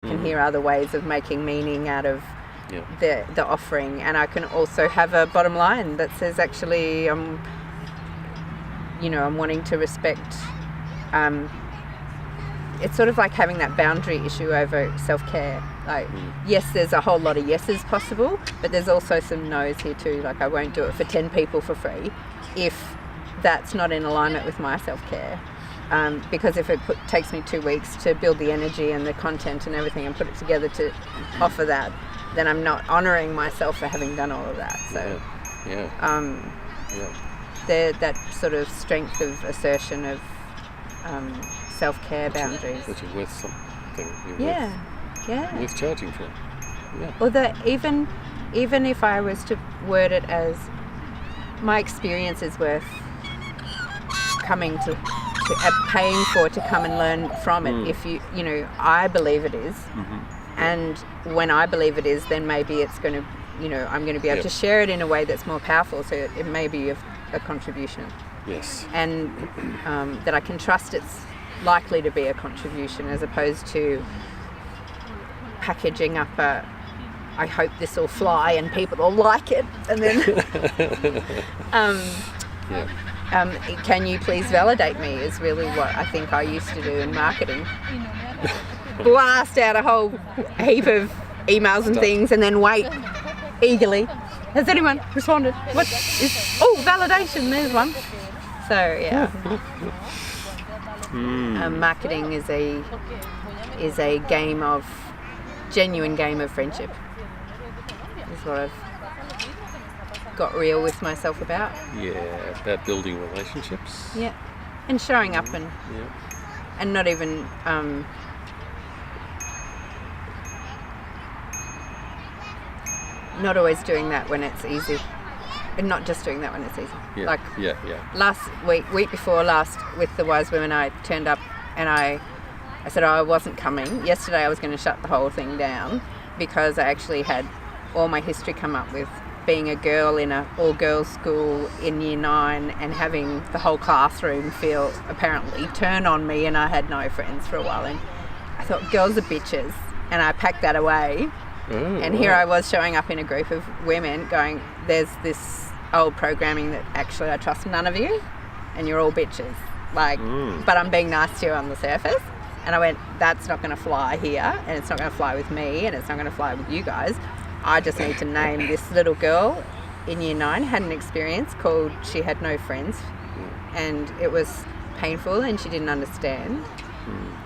I can hear other ways of making meaning out of the offering, and I can also have a bottom line that says, actually, I'm wanting to respect. It's sort of like having that boundary issue over self-care. Like, yes, there's a whole lot of yeses possible, but there's also some no's here too. Like, I won't do it for 10 people for free if that's not in alignment with my self-care. Because if it takes me 2 weeks to build the energy and the content and everything and put it together to offer that, then I'm not honouring myself for having done all of that. So, that sort of strength of assertion of self-care boundaries. That you're worth something. Worth charging for. Yeah. Or that even if I was to word it as, my experience is worth coming to paying for, to come and learn from it. If I believe it is, and when I believe it is, then maybe it's going to, I'm going to be able to share it in a way that's more powerful. So it may be a contribution. Yes. And that I can trust it's likely to be a contribution, as opposed to packaging up I hope this will fly and people will like it, and then can you please validate me, is really what I think I used to do in marketing. Blast out a whole heap of emails and things, and then wait eagerly. Has anyone responded? Validation, there's one. So marketing is a genuine game of friendship. Is what I've got real with myself about. Yeah, about building relationships. Yeah, and showing up and not even not always doing that when it's easy. And not just doing that when it's easy. Last week before last, with the Wise Women, I turned up and I said I wasn't coming. Yesterday I was going to shut the whole thing down because I actually had all my history come up with being a girl in an all-girls school in Year 9 and having the whole classroom apparently turn on me, and I had no friends for a while. And I thought, girls are bitches. And I packed that away. And here I was showing up in a group of women going, there's this old programming that actually I trust none of you and you're all bitches. But I'm being nice to you on the surface. And I went, that's not going to fly here, and it's not going to fly with me, and it's not going to fly with you guys. I just need to name this little girl in Year 9 had an experience called she had no friends, and it was painful and she didn't understand.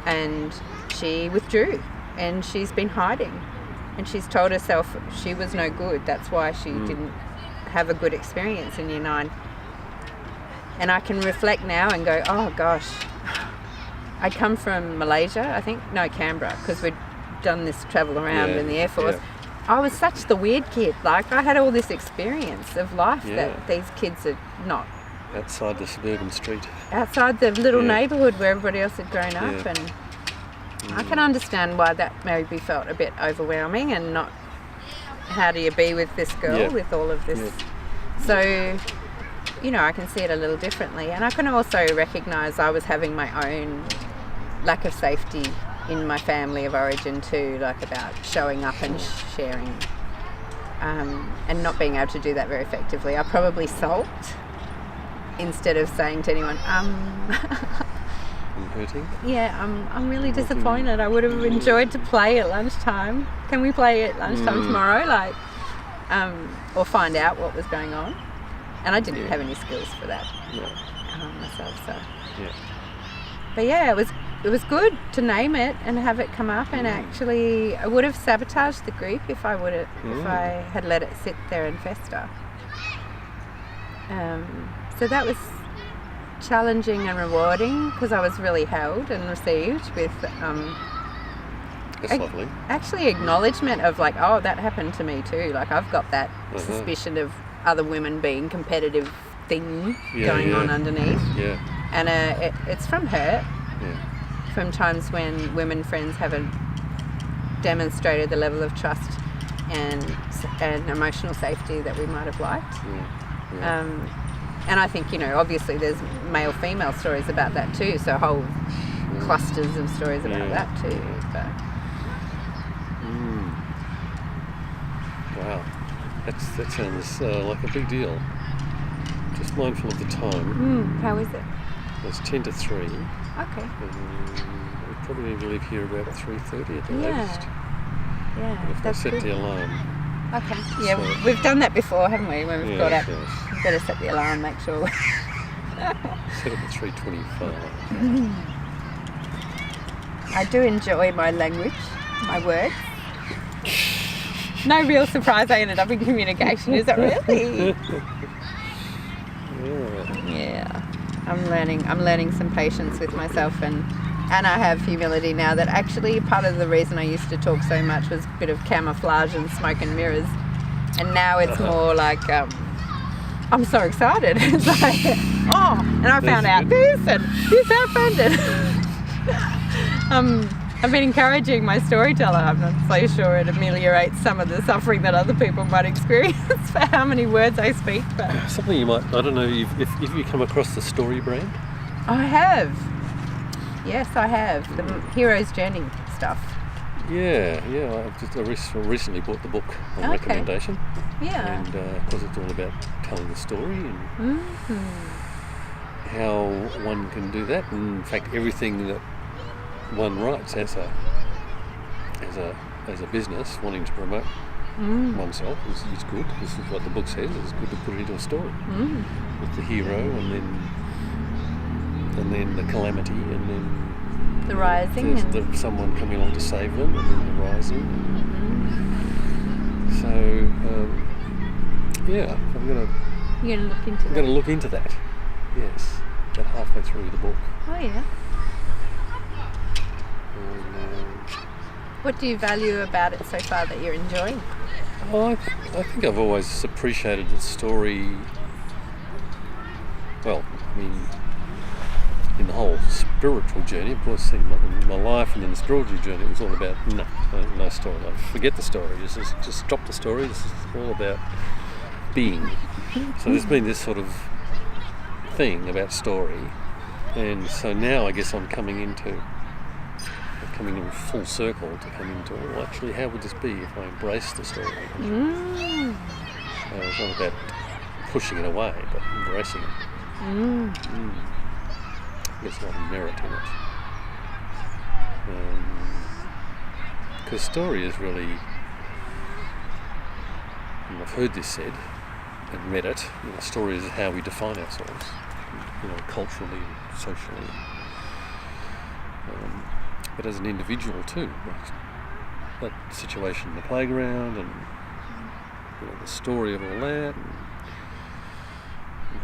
And she withdrew, and she's been hiding. And she's told herself she was no good. That's why she didn't have a good experience in Year 9. And I can reflect now and go, oh gosh, I'd come from Malaysia, Canberra, because we'd done this travel around in the Air Force. I was such the weird kid. Like, I had all this experience of life that these kids are not. Outside the suburban street. Outside the little neighbourhood where everybody else had grown up. And I can understand why that maybe felt a bit overwhelming, and not, how do you be with this girl with all of this? So, I can see it a little differently. And I can also recognise I was having my own lack of safety in my family of origin too, like about showing up and sharing, and not being able to do that very effectively. I probably sulked instead of saying to anyone, I'm hurting? Yeah, I'm really disappointed. I would have enjoyed to play at lunchtime. Can we play at lunchtime tomorrow? Or find out what was going on. And I didn't have any skills for that myself. So. Yeah. But it was good to name it and have it come up. And actually, I would have sabotaged the group if I had let it sit there and fester. So that was challenging and rewarding, because I was really held and received with that's lovely. Actually acknowledgement of like, oh, that happened to me too. Like, I've got that suspicion of other women being competitive thing going on underneath. Yeah. And it's from hurt. Yeah. From times when women friends haven't demonstrated the level of trust and emotional safety that we might have liked. Yeah. And I think, obviously there's male-female stories about that too, so whole clusters of stories about that too. But That sounds like a big deal. Just mindful of the time. How is it? It's 10 to 3. Okay. We probably need to leave here about 3:30 at the latest. Yeah, if that's I set good. the alarm. Okay. Yeah, So- we've done that before, haven't we? When we've got up, Yes. we better set the alarm, make sure. Set it at 3:25. I do enjoy my language, my words. No real surprise I ended up in communication, is it really? Yeah. I'm learning some patience with myself, and I have humility now that actually part of the reason I used to talk so much was a bit of camouflage and smoke and mirrors, and now it's more like I'm so excited. It's like, and I found out this and this happened, and I've been encouraging my storyteller. I'm not so sure it ameliorates some of the suffering that other people might experience for how many words I speak. But Something you might, I don't know, if you come across the Story brand? I have. Yes, I have. The hero's journey stuff. Yeah. I recently bought the book on recommendation. Yeah. And because it's all about telling the story and how one can do that. And in fact, everything that one writes as a business, wanting to promote oneself is good. This is what the book says. It's good to put it into a story with the hero, and then the calamity, and then The rising. there's someone coming along to save them, and then the rising. So I'm You're gonna look into going to look into that. Yes, about halfway through the book. Oh yeah. What do you value about it so far that you're enjoying? I think I've always appreciated the story. Well, I mean, in the whole spiritual journey, of course, in my life and in the spiritual journey, it was all about no story. Like, forget the story. Just drop the story. This is all about being. So there's been this sort of thing about story, and so now I guess I'm coming in full circle to come into, actually, how would this be if I embrace the story? So it's not about pushing it away, but embracing it. There's a lot of merit in it. Because story is really, and I've heard this said and read it, story is how we define ourselves, culturally, socially. But as an individual too, that situation in the playground, and the story of all that, and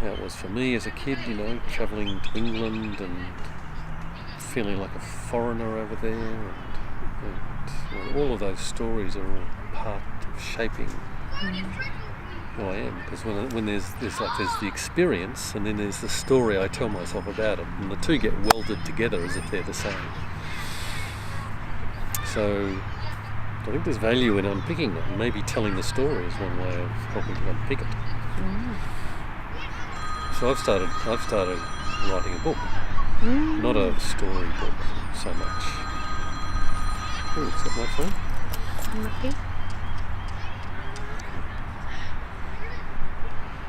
how it was for me as a kid, travelling to England and feeling like a foreigner over there, and all of those stories are all part of shaping who I am. Because when there's the experience, and then there's the story I tell myself about it, and the two get welded together as if they're the same. So I think there's value in unpicking that, and maybe telling the story is one way of helping to unpick it. So I've started writing a book, not a story book so much. Oh, is that my phone? Lucky.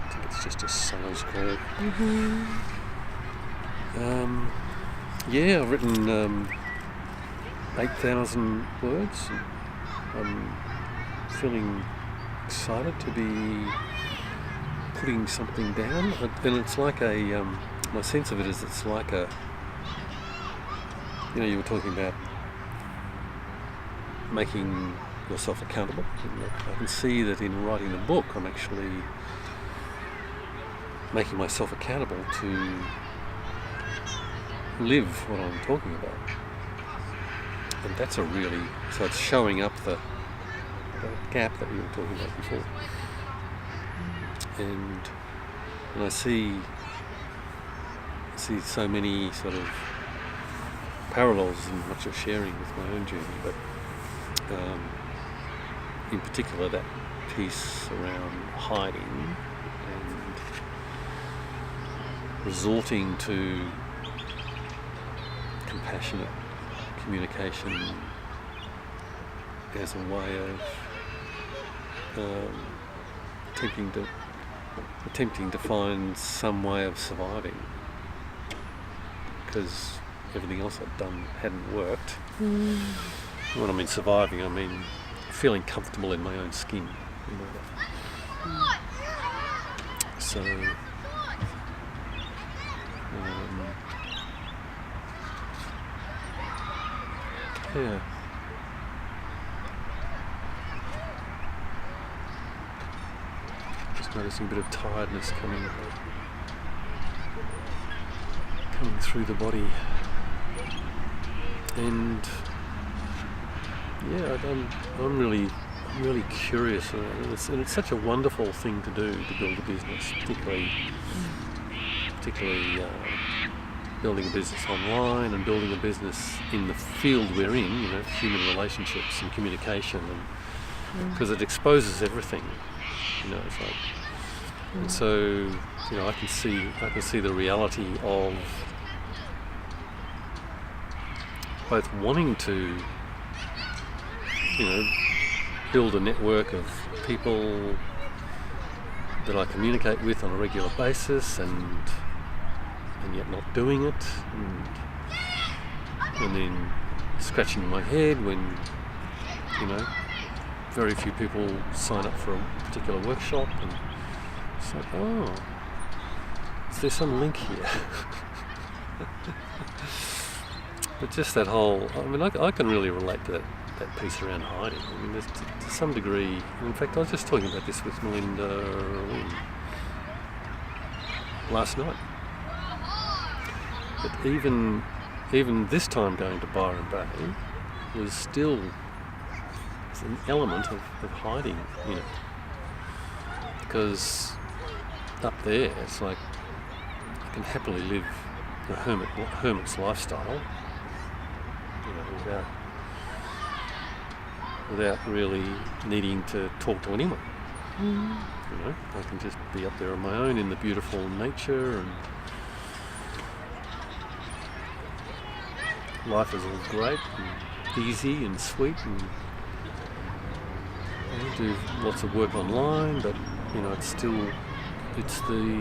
I think it's just a sales call. I've written 8,000 words. I'm feeling excited to be putting something down, and it's like my sense of it is it's like you were talking about making yourself accountable. I can see that in writing the book, I'm actually making myself accountable to live what I'm talking about. And that's so it's showing up the gap that we were talking about before. And I see so many sort of parallels in what you're sharing with my own journey, but in particular that piece around hiding and resorting to compassionate communication as a way of attempting to find some way of surviving, because everything else I'd done hadn't worked. When I mean surviving, I mean feeling comfortable in my own skin. So yeah. Just noticing a bit of tiredness coming through the body, and yeah, I'm really curious, and it's such a wonderful thing to do, to build a business, particularly building a business online and building a business in the field we're in, human relationships and communication, and because it exposes everything, it's like, and so I can see the reality of both wanting to build a network of people that I communicate with on a regular basis, and yet not doing it, and then scratching my head when very few people sign up for a particular workshop, and it's like, oh, is there some link here? But just that whole, I can really relate to that piece around hiding. There's to some degree, in fact I was just talking about this with Melinda last night, but even this time going to Byron Bay was still an element of hiding in it, because up there it's like I can happily live a hermit's lifestyle, without really needing to talk to anyone. I can just be up there on my own in the beautiful nature, and life is all great and easy and sweet, and I do lots of work online, but it's the